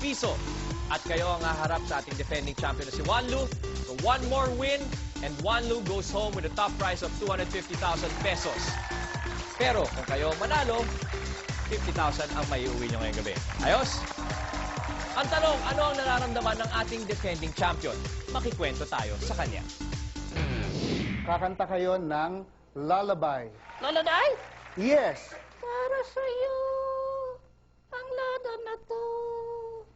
piso. At kayo ang haharap sa ating defending champion na si Wanlu. So one more win and Wanlu goes home with a top prize of 250,000 pesos. Pero kung kayo manalo, 50,000 ang may uwi nyo ngayong gabi. Ayos? Ang tanong, ano ang nararamdaman ng ating defending champion? Makikwento tayo sa kanya. Kakanta kayo ng lullaby. Lullaby? Yes! Para sa'yo, ang lada na to.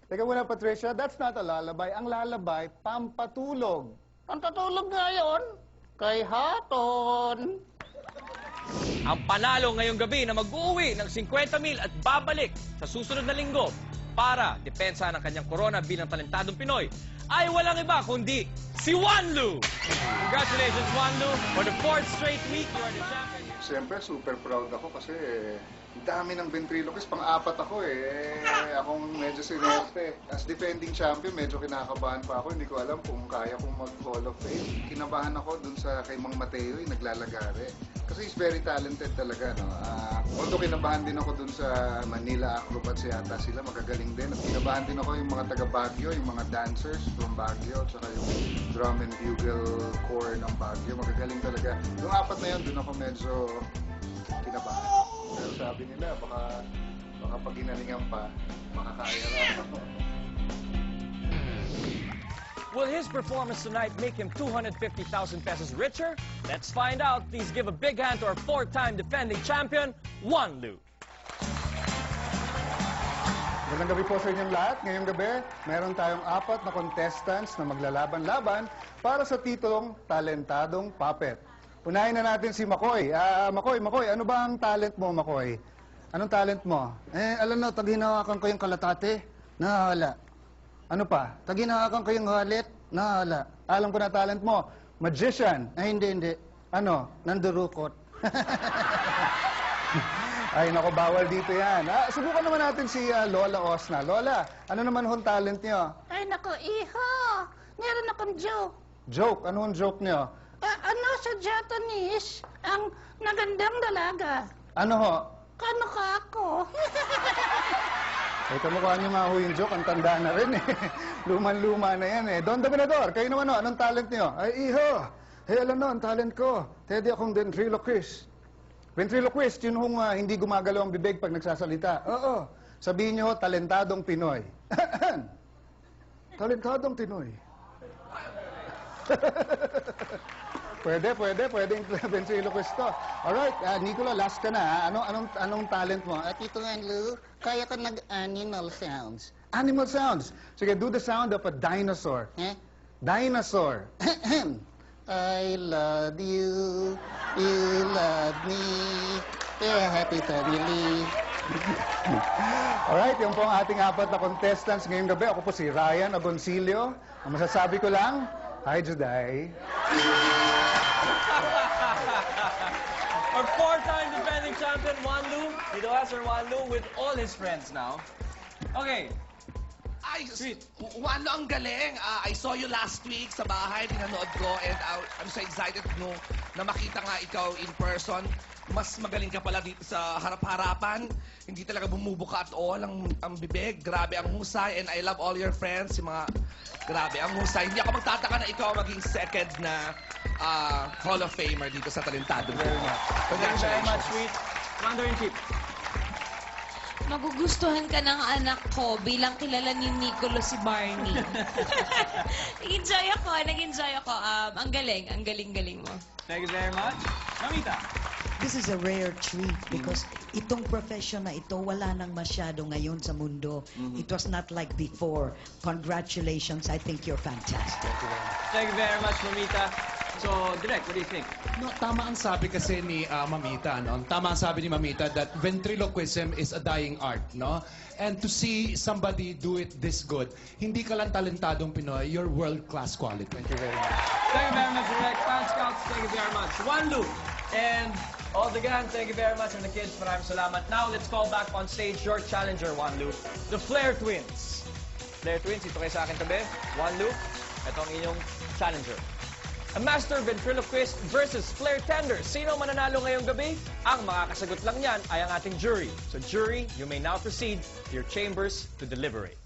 Teka muna, Patricia, that's not a lullaby. Ang lullaby, pampatulog. Ang tatulog ngayon, kay Haton. Ang panalo ngayong gabi na mag-uwi ng 50,000 at babalik sa susunod na linggo para depensa ng kanyang korona bilang talentadong Pinoy ay walang iba kundi si Wanlu! Congratulations, Wanlu! For the 4th straight week, you are the champion. Siyempre, super proud ako kasi ang dami ng ventriloquist. Pang-apat ako akong medyo sinerte. As defending champion, medyo kinakabahan pa ako. Hindi ko alam kung kaya kong mag-Hall of Fame. Kinabahan ako dun sa kay Mang Mateo, yung naglalagare. Kasi he's very talented talaga, no? Although kinabahan din ako dun sa Manila Acrobats yata sila, magagaling din. At kinabahan din ako yung mga taga Baguio, yung mga dancers from Baguio, tsaka yung drum and bugle corps ng Baguio. Magagaling talaga. Yung apat na yun, dun ako medyo kinabahan. Pero sabi nila, baka pag ginalingan pa, makakaya lang. Will his performance tonight make him 250,000 pesos richer? Let's find out. Please give a big hand to our 4-time defending champion, Wanlu. Magandang gabi po sa inyong lahat. Ngayong gabi, meron tayong 4 na contestants na maglalaban-laban para sa titulong Talentadong Puppet. Unahin na natin si Makoy. Makoy, ano ba ang talent mo, Makoy? Anong talent mo? Alam na, tag-hinawakan ko yung kalatate. Nahala. Ano pa? Tag-hinawakan ko yung halit. Nahala. Alam ko na talent mo. Magician. Hindi. Ano? Nandurukot. Ay, naku, bawal dito yan. Subukan naman natin si Lola Osna. Lola, ano naman hong talent niyo? Ay, naku, iho. Meron akong joke. Joke? Ano hong joke niyo? Ano sa Japanese ang nagandang dalaga? Ano ho? Kano ka ako? Ay, kamukha niyo nga ho yung joke. Ang tanda na rin Luman-luma na yan Don Dominador, kayo naman ho, anong talent niyo? Ay, iho. Alam na, ang talent ko. Teddy akong ventriloquist. Ventriloquist, yun hong hindi gumagalaw ang bibig pag nagsasalita. Oo. Sabihin niyo ho, talentadong Pinoy. Talentadong Pinoy. Pwede yung ventriloquist to. Alright, Nicola, last ka na. Anong talent mo? Tito Wanlu, kaya ka nag-animal sounds. Animal sounds. Sige, do the sound of a dinosaur. Dinosaur. I love you, you love me, we're a happy family. Alright, yung po ang ating 4 na contestants ngayong gabi. Ako po si Ryan Agoncillo. Ang masasabi ko lang, hi, Juday. Our 4-time defending champion, Wanlu. Dito Sir Wanlu with all his friends now. Okay. Ay, Wanlu, ang galing. I saw you last week sa bahay, pinanood ko, and I'm so excited na makita nga ikaw in person. Mas magaling ka pala dito sa harap-harapan. Hindi talaga bumubuka at all ang bibig. Grabe ang husay, and I love all your friends. Yung mga grabe ang husay. Hindi ako magtataka na ikaw maging second na Hall of Famer dito sa Talentado. Very much. Thank you very much, sweet. Commander-in-Chief. Magugustuhan ka ng anak ko bilang kilala ni Nicolo si Barney. Nag-enjoy ako. Ang galing mo. Thank you very much. Mamita. This is a rare treat because itong profession na ito, wala nang masyado ngayon sa mundo. It was not like before. Congratulations. I think you're fantastic. Thank you very much, Mamita. So, Direk, what do you think? No, tama ang sabi kasi ni Mamita, no? Tama ang sabi ni Mamita that ventriloquism is a dying art, no? And to see somebody do it this good, hindi ka lang talentadong Pinoy, you're world-class quality. Thank you very much. Thank you very much, Direk. Fan Scouts, thank you very much. Wanlu and all the gang, thank you very much. And the kids, maraming salamat. Now, let's call back on stage your challenger, Wanlu. The Flair Twins. Flair Twins, ito kayo sa akin tabi. Wanlu, ito ang inyong challenger. A master ventriloquist versus Flair tender. Sino mananalo ngayong gabi? Ang makakasagot lang yan ay ang ating jury. So jury, you may now proceed to your chambers to deliberate.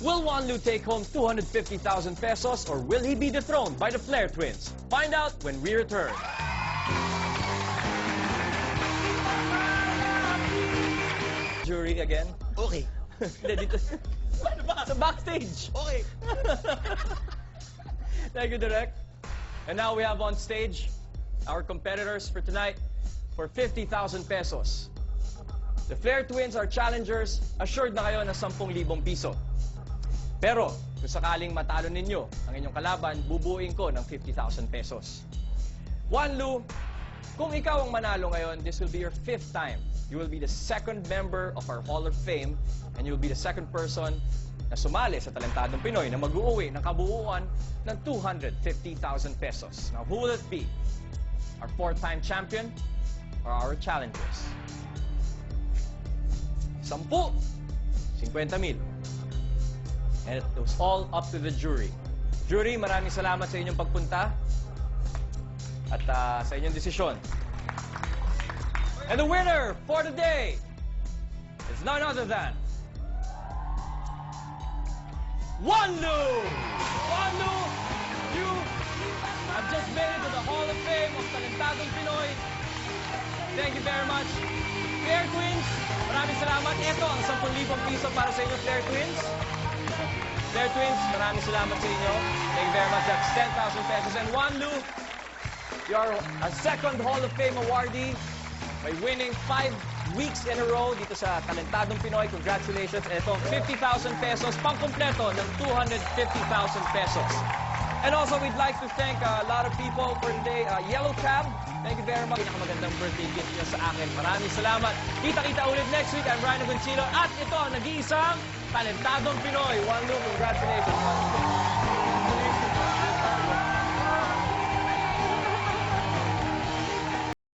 Will Juan Lu take home 250,000 pesos or will he be dethroned by the Flair twins? Find out when we return. Jury again? Okay. Hindi, dito. Sa backstage. Okay. Thank you, Direk. And now we have on stage our competitors for tonight for 50,000 pesos. The Flair twins are challengers. Assured na kayo na 10,000 piso. Pero, kung sakaling matalo ninyo ang inyong kalaban, bubuuin ko ng 50,000 pesos. Juan Lu, kung ikaw ang manalo ngayon, this will be your 5th time. You will be the 2nd member of our Hall of Fame and you will be the 2nd person na sumali sa Talentadong Pinoy na mag-uuwi ng kabuuan ng 250,000 pesos. Now, who will it be? Our 4th-time champion or our challengers? 10, 50,000. And it was all up to the jury. Jury, maraming salamat sa inyong pagpunta at sa inyong desisyon. And the winner for the day is none other than Juan Lu! Juan Lu, you have just made it to the Hall of Fame of Talentadong Pinoy. Thank you very much. Flair Twins, maraming salamat. Ito ang 10,000 piso para sa inyo, Flair Twins. Flair Twins, maraming salamat sa inyo. Thank you very much. That's 10,000 pesos. And Juan Lu, you are a 2nd Hall of Fame awardee by winning 5 weeks in a row dito sa Talentadong Pinoy. Congratulations. Ito, 50,000 pesos, pangkumpleto ng 250,000 pesos. And also, we'd like to thank a lot of people for today. Yellow Cab, thank you very much. Pinakamagandang birthday gift niya sa akin. Maraming salamat. Kita-kita ulit next week. I'm Ryan Agoncillo. At ito, nag-iisang Talentadong Pinoy. Juan Lu, congratulations.